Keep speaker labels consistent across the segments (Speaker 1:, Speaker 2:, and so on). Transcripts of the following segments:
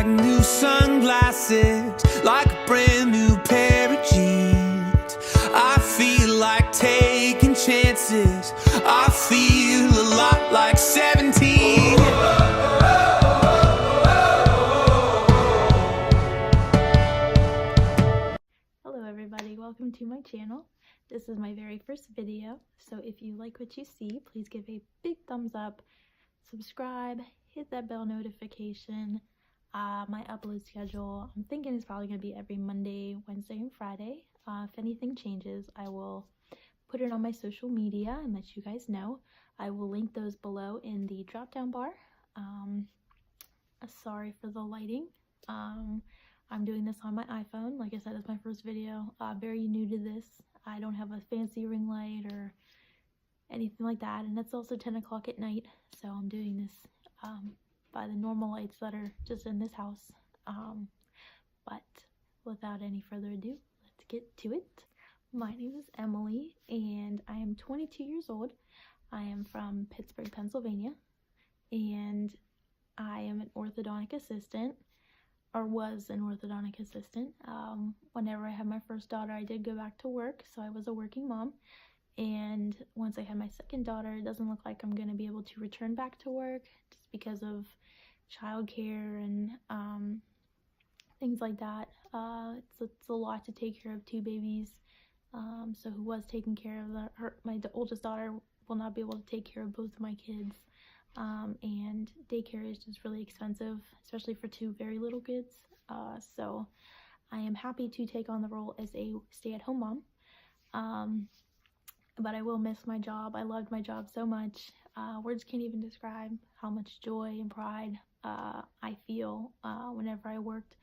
Speaker 1: like new sunglasses, like a brand new pair of jeans. I feel like taking chances. I feel a lot like 17.
Speaker 2: Hello everybody, welcome to my channel. This is my very first video, so if you like what you see, please give a big thumbs up, subscribe, hit that bell notification. My upload schedule, I'm thinking it's probably going to be every Monday, Wednesday, and Friday. If anything changes, I will put it on my social media and let you guys know. I will link those below in the drop down bar. Sorry for the lighting. I'm doing this on my iPhone. Like I said, it's my first video. Very new to this. I don't have a fancy ring light or anything like that, and it's also 10 o'clock at night, so I'm doing this by the normal lights that are just in this house. But without any further ado, let's get to it. My name is Emily, and I am 22 years old. I am from Pittsburgh, Pennsylvania, and I am an orthodontic assistant, or was an orthodontic assistant. Whenever I had my first daughter, I did go back to work, so I was a working mom. And once I had my second daughter, it doesn't look like I'm going to be able to return back to work just because of childcare and things like that. It's a lot to take care of two babies. So who was taking care of my oldest daughter will not be able to take care of both of my kids. And daycare is just really expensive, especially for two very little kids. So I am happy to take on the role as a stay-at-home mom. But I will miss my job. I loved my job so much. Words can't even describe how much joy and pride I feel whenever I worked.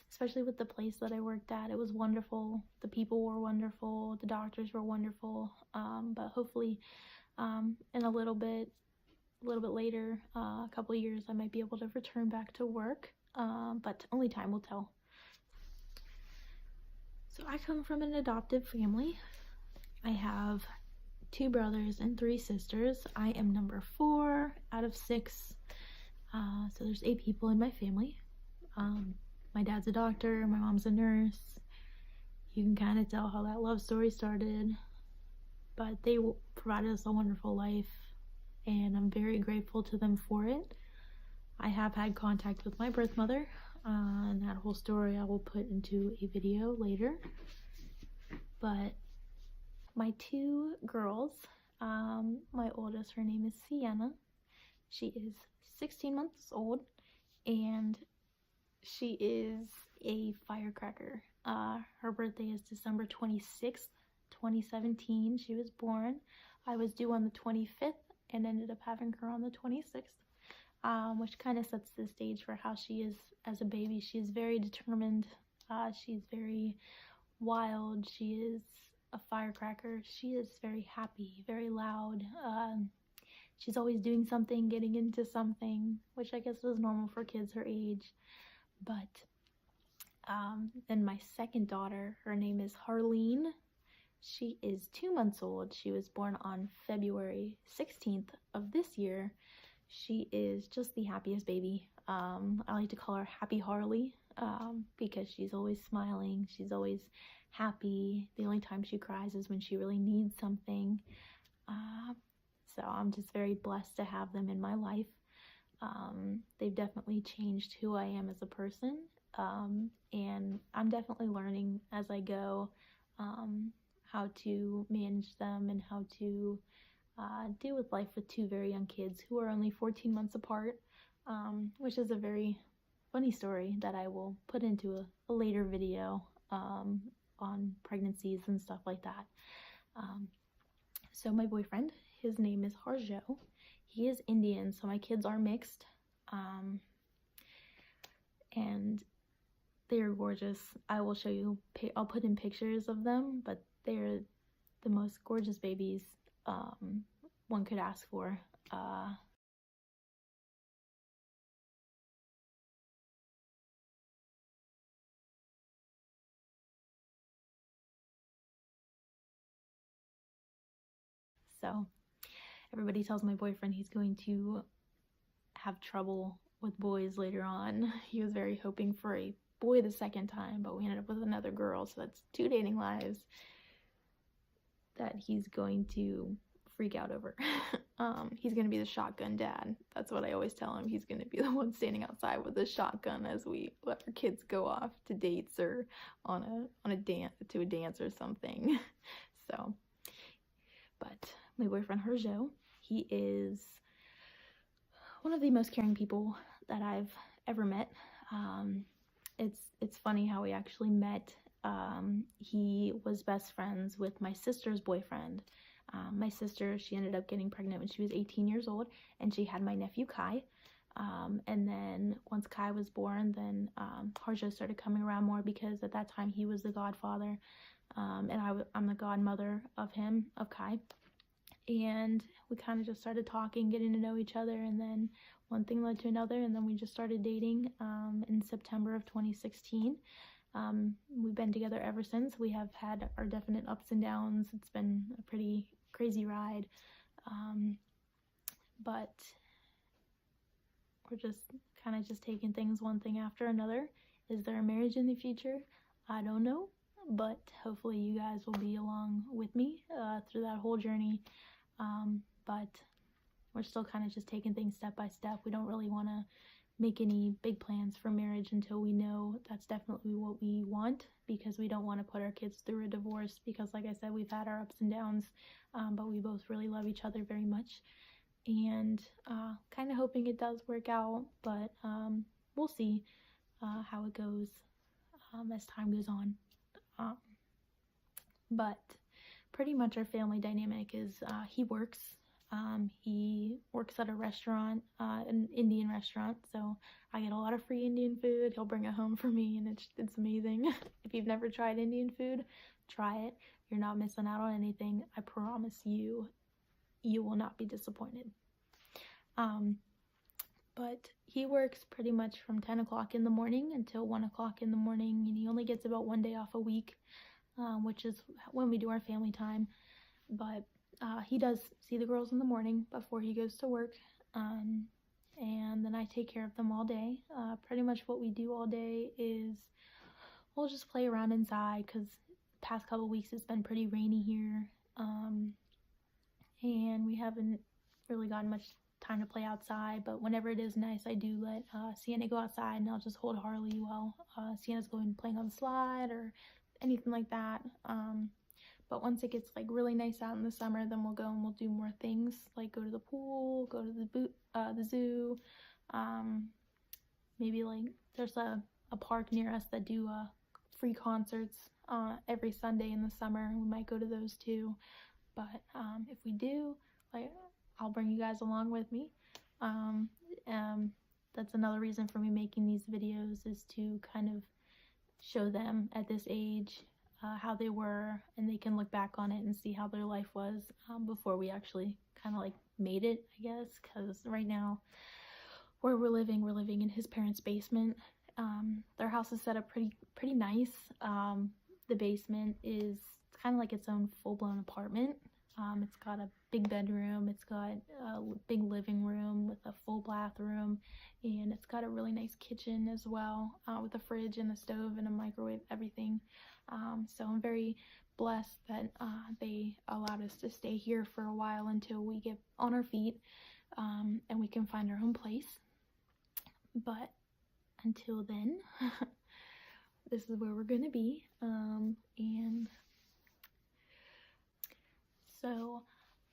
Speaker 2: Especially with the place that I worked at. It was wonderful. The people were wonderful. The doctors were wonderful. But hopefully in a little bit later, a couple of years, I might be able to return back to work. But only time will tell. So I come from an adoptive family. I have 2 brothers and 3 sisters. I am number 4 out of 6. So there's 8 people in my family. My dad's a doctor, my mom's a nurse. You can kind of tell how that love story started. But they provided us a wonderful life, and I'm very grateful to them for it. I have had contact with my birth mother, and that whole story I will put into a video later. But my 2 girls, my oldest, her name is Sienna. She is 16 months old, and she is a firecracker. Her birthday is December 26th, 2017. She was born. I was due on the 25th and ended up having her on the 26th, which kind of sets the stage for how she is as a baby. She is very determined. She's very wild. She is a firecracker. She is very happy, very loud. She's always doing something, getting into something, which I guess is normal for kids her age. But then my second daughter, her name is Harleen. She is 2 months old. She was born on February 16th of this year. She is just the happiest baby. I like to call her Happy Harley because she's always smiling. She's always happy. The only time she cries is when she really needs something. So I'm just very blessed to have them in my life. They've definitely changed who I am as a person, and I'm definitely learning as I go how to manage them and how to deal with life with 2 very young kids who are only 14 months apart, which is a very funny story that I will put into a later video on pregnancies and stuff like that. So my boyfriend, his name is Harjo. He is Indian, so my kids are mixed, and they're gorgeous. I will show you, I'll put in pictures of them, but they're the most gorgeous babies one could ask for. So everybody tells my boyfriend he's going to have trouble with boys later on. He was very hoping for a boy the second time, but we ended up with another girl, so that's 2 dating lives that he's going to freak out over. He's gonna be the shotgun dad. That's what I always tell him. He's gonna be the one standing outside with a shotgun as we let our kids go off to dates or on a dance or something. So, but my boyfriend Herjo, he is one of the most caring people that I've ever met. It's funny how we actually met. He was best friends with my sister's boyfriend. My sister, she ended up getting pregnant when she was 18 years old, and she had my nephew Kai. And then once Kai was born, then Harjo started coming around more because at that time he was the godfather, and I'm the godmother of him, of Kai. And we kind of just started talking, getting to know each other, and then one thing led to another, and then we just started dating in September of 2016. We've been together ever since. We have had our definite ups and downs. It's been a pretty crazy ride, but we're just kind of just taking things one thing after another. Is there a marriage in the future? I don't know, but hopefully you guys will be along with me through that whole journey. But we're still kind of just taking things step by step. We don't really want to make any big plans for marriage until we know that's definitely what we want, because we don't want to put our kids through a divorce, because like I said, we've had our ups and downs, but we both really love each other very much, and kind of hoping it does work out, but we'll see how it goes as time goes on. But pretty much our family dynamic is he works at a restaurant, an Indian restaurant, so I get a lot of free Indian food. He'll bring it home for me, and it's amazing. If you've never tried Indian food, try it. You're not missing out on anything. I promise you, you will not be disappointed. But he works pretty much from 10 o'clock in the morning until 1 o'clock in the morning, and he only gets about 1 day off a week, which is when we do our family time. But he does see the girls in the morning before he goes to work, and then I take care of them all day. Pretty much what we do all day is we'll just play around inside, because past couple weeks it's been pretty rainy here, and we haven't really gotten much time to play outside. But whenever it is nice, I do let Sienna go outside, and I'll just hold Harley while Sienna's going playing on the slide or anything like that. But once it gets like really nice out in the summer, then we'll go and we'll do more things, like go to the pool, go to the zoo. Maybe like there's a park near us that do free concerts every Sunday in the summer. We might go to those too. But if we do, like, I'll bring you guys along with me. That's another reason for me making these videos, is to kind of show them at this age how they were, and they can look back on it and see how their life was before we actually kind of like made it, I guess. Because right now where we're living in his parents' basement. Their house is set up pretty nice. The basement is kind of like its own full-blown apartment. It's got a big bedroom, it's got a big living room with a full bathroom, and it's got a really nice kitchen as well, with a fridge and a stove and a microwave, everything. So I'm very blessed that they allowed us to stay here for a while until we get on our feet, and we can find our own place. But until then, this is where we're gonna be. And so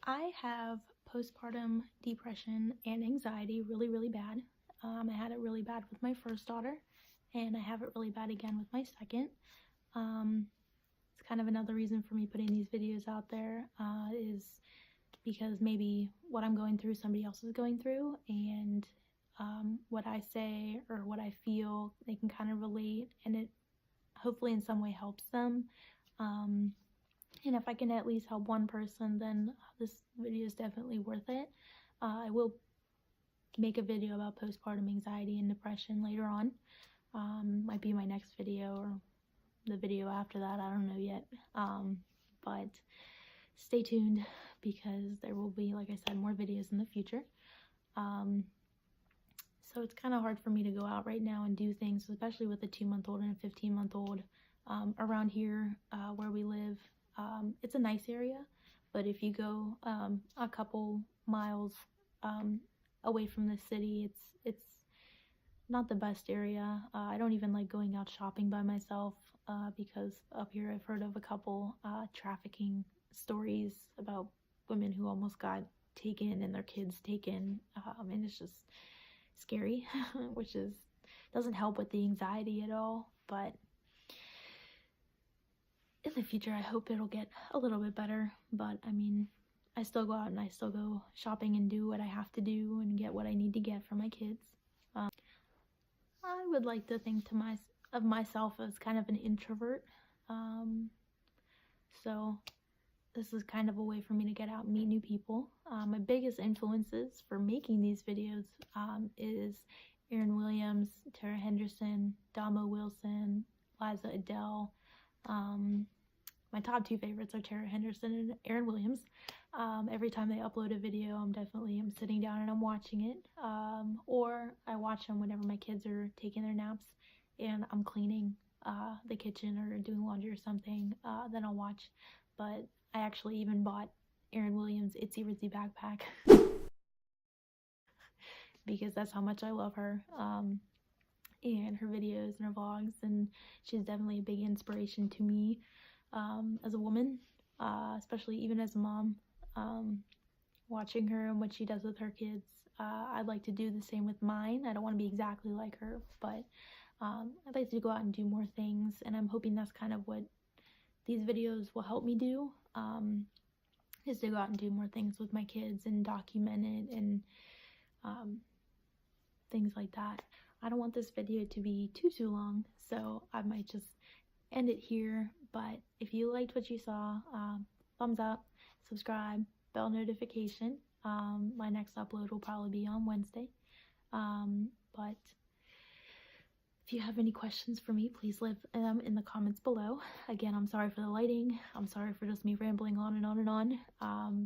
Speaker 2: I have postpartum depression and anxiety really bad. I had it really bad with my first daughter, and I have it really bad again with my second. It's kind of another reason for me putting these videos out there, is because maybe what I'm going through, somebody else is going through, and what I say or what I feel, they can kind of relate, and it hopefully in some way helps them. And if I can at least help one person, then this video is definitely worth it. I will make a video about postpartum anxiety and depression later on. Might be my next video or the video after that, I don't know yet. But stay tuned, because there will be, like I said, more videos in the future. So it's kind of hard for me to go out right now and do things, especially with a 2-month-old and a 15-month-old. Around here where we live, it's a nice area, but if you go a couple miles away from the city, it's not the best area. I don't even like going out shopping by myself because up here I've heard of a couple trafficking stories about women who almost got taken and their kids taken, and it's just scary, which doesn't help with the anxiety at all. But in the future, I hope it'll get a little bit better. But I mean, I still go out and I still go shopping and do what I have to do and get what I need to get for my kids. I would like to think of myself as kind of an introvert. So this is kind of a way for me to get out and meet new people. My biggest influences for making these videos is Erin Williams, Tara Henderson, Damo Wilson, Liza Adele. My top 2 favorites are Tara Henderson and Erin Williams. Every time they upload a video, I'm sitting down and I'm watching it. Or I watch them whenever my kids are taking their naps and I'm cleaning the kitchen or doing laundry or something. Then I'll watch. But I actually even bought Erin Williams' Itsy Ritzy backpack because that's how much I love her and her videos and her vlogs, and she's definitely a big inspiration to me as a woman, especially even as a mom. Watching her and what she does with her kids, I'd like to do the same with mine. I don't want to be exactly like her, but I'd like to go out and do more things, and I'm hoping that's kind of what these videos will help me do, is to go out and do more things with my kids and document it and things like that. I don't want this video to be too long, so I might just end it here. But if you liked what you saw, thumbs up, subscribe, bell notification. My next upload will probably be on Wednesday. But if you have any questions for me, please leave them in the comments below. Again, I'm sorry for the lighting. I'm sorry for just me rambling on and on and on.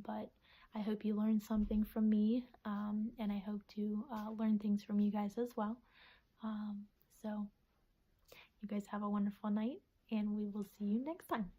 Speaker 2: But I hope you learned something from me, and I hope to learn things from you guys as well. So you guys have a wonderful night, and we will see you next time.